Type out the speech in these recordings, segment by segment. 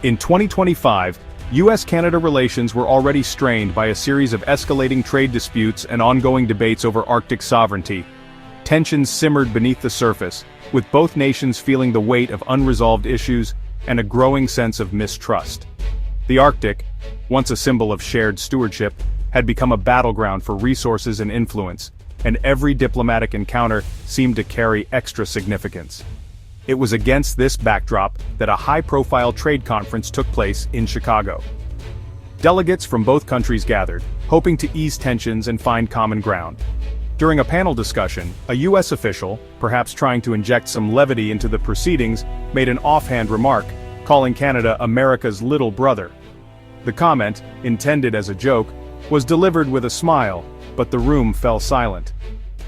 In 2025, US-Canada relations were already strained by a series of escalating trade disputes and ongoing debates over Arctic sovereignty. Tensions simmered beneath the surface, with both nations feeling the weight of unresolved issues and a growing sense of mistrust. The Arctic, once a symbol of shared stewardship, had become a battleground for resources and influence, and every diplomatic encounter seemed to carry extra significance. It was against this backdrop that a high-profile trade conference took place in Chicago. Delegates from both countries gathered, hoping to ease tensions and find common ground. During a panel discussion, a U.S. official, perhaps trying to inject some levity into the proceedings, made an offhand remark, calling Canada America's little brother. The comment, intended as a joke, was delivered with a smile, but the room fell silent.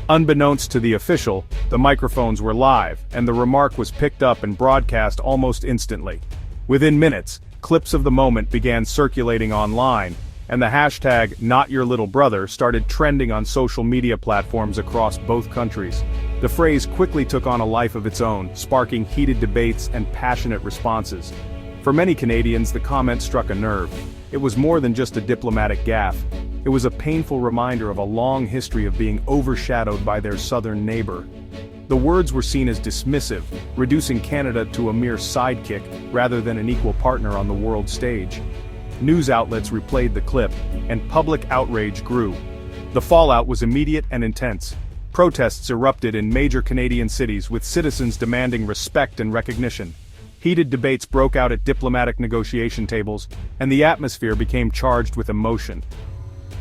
Unbeknownst to the official, the microphones were live, and the remark was picked up and broadcast almost instantly. Within minutes, clips of the moment began circulating online, and the hashtag #NotYourLittleBrother started trending on social media platforms across both countries. The phrase quickly took on a life of its own, sparking heated debates and passionate responses. For many Canadians, the comment struck a nerve. It was more than just a diplomatic gaffe. It was a painful reminder of a long history of being overshadowed by their southern neighbor. The words were seen as dismissive, reducing Canada to a mere sidekick rather than an equal partner on the world stage. News outlets replayed the clip, and public outrage grew. The fallout was immediate and intense. Protests erupted in major Canadian cities, with citizens demanding respect and recognition. Heated debates broke out at diplomatic negotiation tables, and the atmosphere became charged with emotion.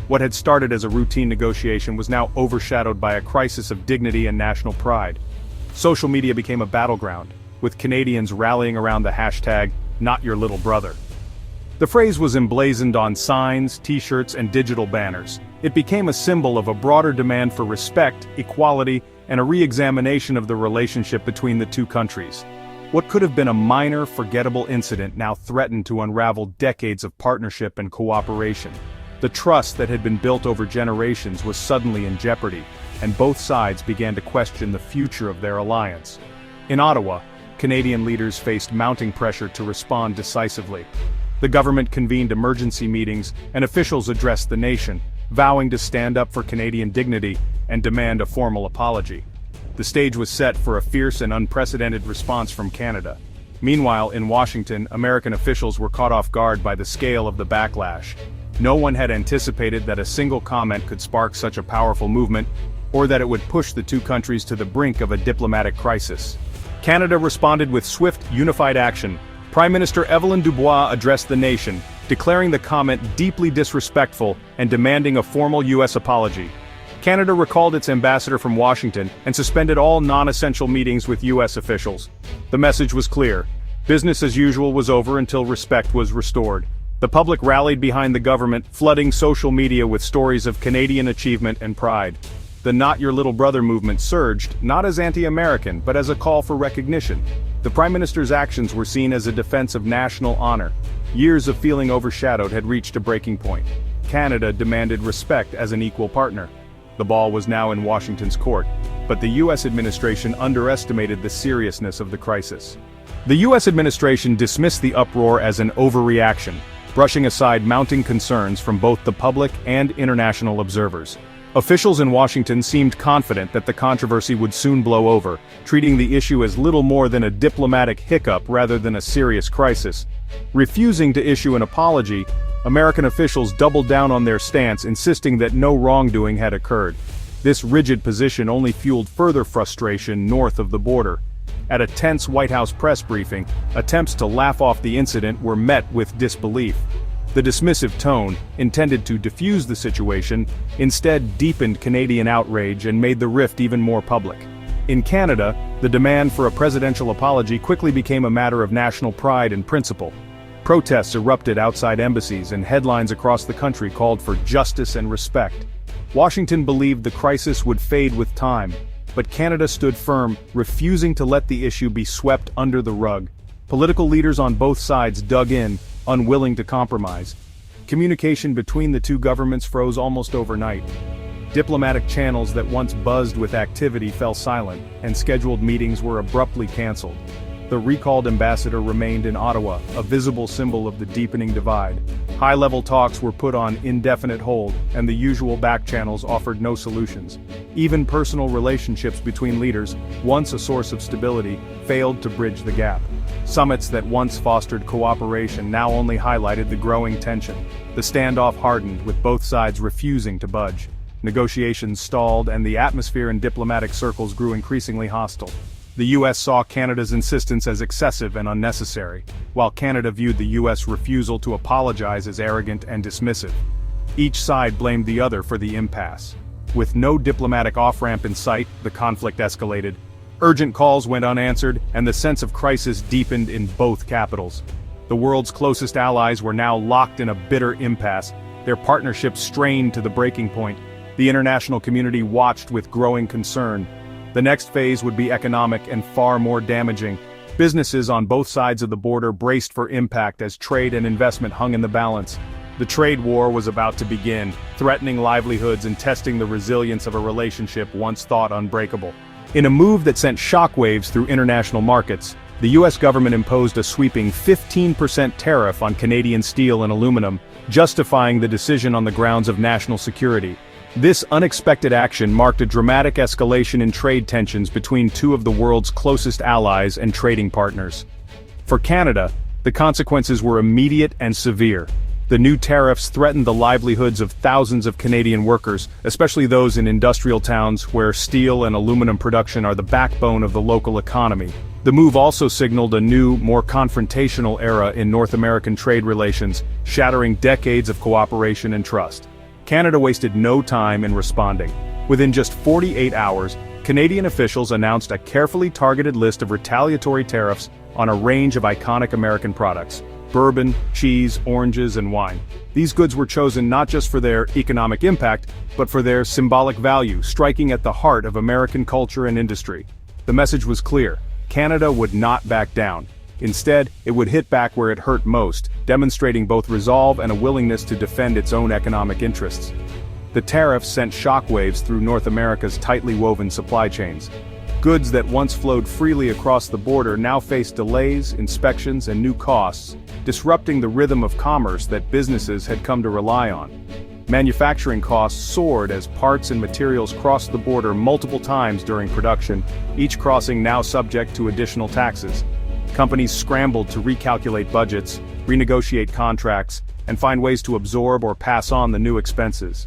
What had started as a routine negotiation was now overshadowed by a crisis of dignity and national pride. Social media became a battleground, with Canadians rallying around the hashtag #NotYourLittleBrother. The phrase was emblazoned on signs, t-shirts, and digital banners. It became a symbol of a broader demand for respect, equality, and a re-examination of the relationship between the two countries. What could have been a minor, forgettable incident now threatened to unravel decades of partnership and cooperation. The trust that had been built over generations was suddenly in jeopardy, and both sides began to question the future of their alliance. In Ottawa, Canadian leaders faced mounting pressure to respond decisively. The government convened emergency meetings, and officials addressed the nation, vowing to stand up for Canadian dignity and demand a formal apology. The stage was set for a fierce and unprecedented response from Canada. Meanwhile, in Washington, American officials were caught off guard by the scale of the backlash. No one had anticipated that a single comment could spark such a powerful movement, or that it would push the two countries to the brink of a diplomatic crisis. Canada responded with swift, unified action. Prime Minister Evelyn Dubois addressed the nation, declaring the comment deeply disrespectful and demanding a formal U.S. apology. Canada recalled its ambassador from Washington and suspended all non-essential meetings with U.S. officials. The message was clear. Business as usual was over until respect was restored. The public rallied behind the government, flooding social media with stories of Canadian achievement and pride. The Not Your Little Brother movement surged, not as anti-American, but as a call for recognition. The Prime Minister's actions were seen as a defense of national honor. Years of feeling overshadowed had reached a breaking point. Canada demanded respect as an equal partner. The ball was now in Washington's court, but the U.S. administration underestimated the seriousness of the crisis. The U.S. administration dismissed the uproar as an overreaction, brushing aside mounting concerns from both the public and international observers. Officials in Washington seemed confident that the controversy would soon blow over, treating the issue as little more than a diplomatic hiccup rather than a serious crisis. Refusing to issue an apology, American officials doubled down on their stance, insisting that no wrongdoing had occurred. This rigid position only fueled further frustration north of the border. At a tense White House press briefing, attempts to laugh off the incident were met with disbelief. The dismissive tone, intended to diffuse the situation, instead deepened Canadian outrage and made the rift even more public. In Canada, the demand for a presidential apology quickly became a matter of national pride and principle. Protests erupted outside embassies, and headlines across the country called for justice and respect. Washington believed the crisis would fade with time, but Canada stood firm, refusing to let the issue be swept under the rug. Political leaders on both sides dug in, unwilling to compromise. Communication between the two governments froze almost overnight. Diplomatic channels that once buzzed with activity fell silent, and scheduled meetings were abruptly canceled. The recalled ambassador remained in Ottawa, a visible symbol of the deepening divide. High-level talks were put on indefinite hold, and the usual back channels offered no solutions. Even personal relationships between leaders, once a source of stability, failed to bridge the gap. Summits that once fostered cooperation now only highlighted the growing tension. The standoff hardened, with both sides refusing to budge. Negotiations stalled, and the atmosphere in diplomatic circles grew increasingly hostile. The U.S. saw Canada's insistence as excessive and unnecessary, while Canada viewed the U.S. refusal to apologize as arrogant and dismissive. Each side blamed the other for the impasse. With no diplomatic off-ramp in sight, the conflict escalated. Urgent calls went unanswered, and the sense of crisis deepened in both capitals. The world's closest allies were now locked in a bitter impasse, their partnership strained to the breaking point. The international community watched with growing concern. The next phase would be economic and far more damaging. Businesses on both sides of the border braced for impact as trade and investment hung in the balance. The trade war was about to begin, threatening livelihoods and testing the resilience of a relationship once thought unbreakable. In a move that sent shockwaves through international markets, the U.S. government imposed a sweeping 15% tariff on Canadian steel and aluminum, justifying the decision on the grounds of national security. This unexpected action marked a dramatic escalation in trade tensions between two of the world's closest allies and trading partners. For Canada, the consequences were immediate and severe. The new tariffs threatened the livelihoods of thousands of Canadian workers, especially those in industrial towns where steel and aluminum production are the backbone of the local economy. The move also signaled a new, more confrontational era in North American trade relations, shattering decades of cooperation and trust. Canada wasted no time in responding. Within just 48 hours, Canadian officials announced a carefully targeted list of retaliatory tariffs on a range of iconic American products: bourbon, cheese, oranges, and wine. These goods were chosen not just for their economic impact, but for their symbolic value, striking at the heart of American culture and industry. The message was clear: Canada would not back down. Instead, it would hit back where it hurt most, demonstrating both resolve and a willingness to defend its own economic interests. The tariffs sent shockwaves through North America's tightly woven supply chains. Goods that once flowed freely across the border now faced delays, inspections, and new costs, disrupting the rhythm of commerce that businesses had come to rely on. Manufacturing costs soared as parts and materials crossed the border multiple times during production, each crossing now subject to additional taxes. Companies scrambled to recalculate budgets, renegotiate contracts, and find ways to absorb or pass on the new expenses.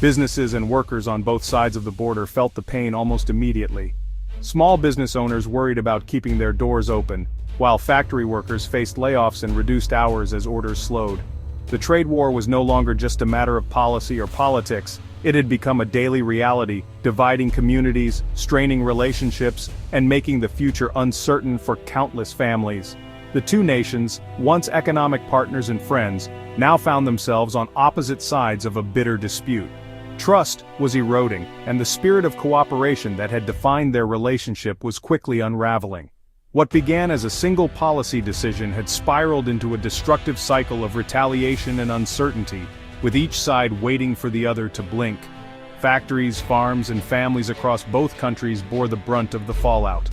Businesses and workers on both sides of the border felt the pain almost immediately. Small business owners worried about keeping their doors open, while factory workers faced layoffs and reduced hours as orders slowed. The trade war was no longer just a matter of policy or politics. It had become a daily reality, dividing communities, straining relationships, and making the future uncertain for countless families. The two nations, once economic partners and friends, now found themselves on opposite sides of a bitter dispute. Trust was eroding, and the spirit of cooperation that had defined their relationship was quickly unraveling. What began as a single policy decision had spiraled into a destructive cycle of retaliation and uncertainty, with each side waiting for the other to blink. Factories, farms, and families across both countries bore the brunt of the fallout.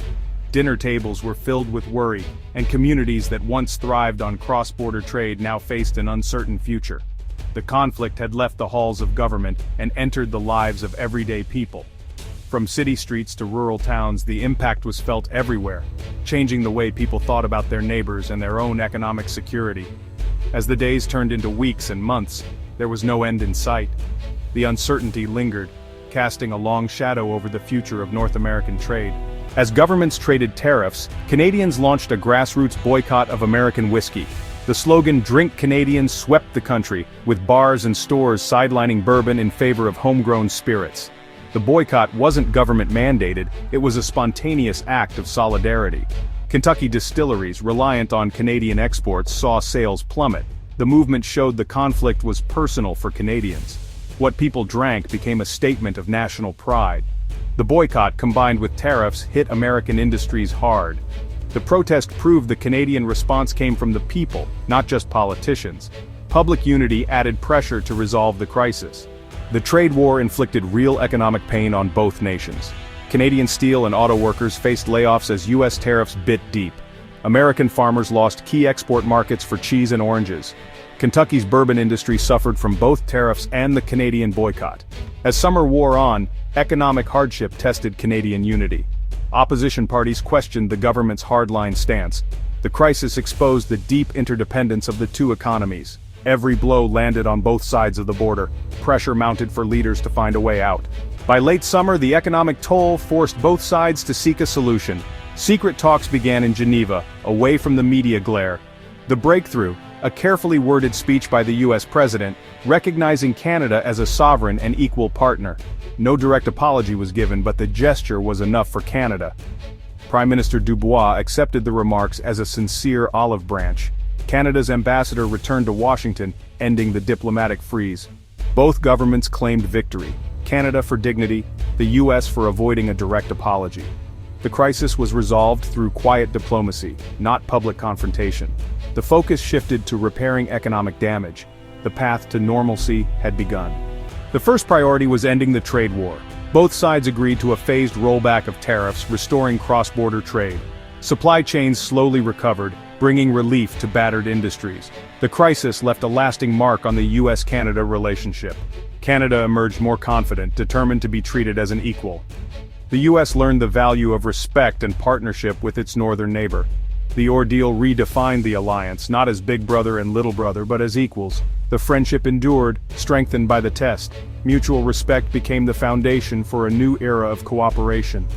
Dinner tables were filled with worry, and communities that once thrived on cross-border trade now faced an uncertain future. The conflict had left the halls of government and entered the lives of everyday people. From city streets to rural towns, the impact was felt everywhere, changing the way people thought about their neighbors and their own economic security. As the days turned into weeks and months, there was no end in sight. The uncertainty lingered, casting a long shadow over the future of North American trade. As governments traded tariffs, Canadians launched a grassroots boycott of American whiskey. The slogan "Drink Canadian" swept the country, with bars and stores sidelining bourbon in favor of homegrown spirits. The boycott wasn't government-mandated, it was a spontaneous act of solidarity. Kentucky distilleries reliant on Canadian exports saw sales plummet. The movement showed the conflict was personal for Canadians. What people drank became a statement of national pride. The boycott, combined with tariffs, hit American industries hard. The protest proved the Canadian response came from the people, not just politicians. Public unity added pressure to resolve the crisis. The trade war inflicted real economic pain on both nations. Canadian steel and auto workers faced layoffs as U.S. tariffs bit deep. American farmers lost key export markets for cheese and oranges. Kentucky's bourbon industry suffered from both tariffs and the Canadian boycott. As summer wore on, economic hardship tested Canadian unity. Opposition parties questioned the government's hardline stance. The crisis exposed the deep interdependence of the two economies. Every blow landed on both sides of the border. Pressure mounted for leaders to find a way out. By late summer, the economic toll forced both sides to seek a solution. Secret talks began in Geneva, away from the media glare. The breakthrough, a carefully worded speech by the US president, recognizing Canada as a sovereign and equal partner. No direct apology was given, but the gesture was enough for Canada. Prime Minister Dubois accepted the remarks as a sincere olive branch. Canada's ambassador returned to Washington, ending the diplomatic freeze. Both governments claimed victory, Canada for dignity, the US for avoiding a direct apology. The crisis was resolved through quiet diplomacy, not public confrontation. The focus shifted to repairing economic damage. The path to normalcy had begun. The first priority was ending the trade war. Both sides agreed to a phased rollback of tariffs, restoring cross-border trade. Supply chains slowly recovered, bringing relief to battered industries. The crisis left a lasting mark on the US-Canada relationship. Canada emerged more confident, determined to be treated as an equal. The US learned the value of respect and partnership with its northern neighbor. The ordeal redefined the alliance, not as big brother and little brother, but as equals. The friendship endured, strengthened by the test. Mutual respect became the foundation for a new era of cooperation.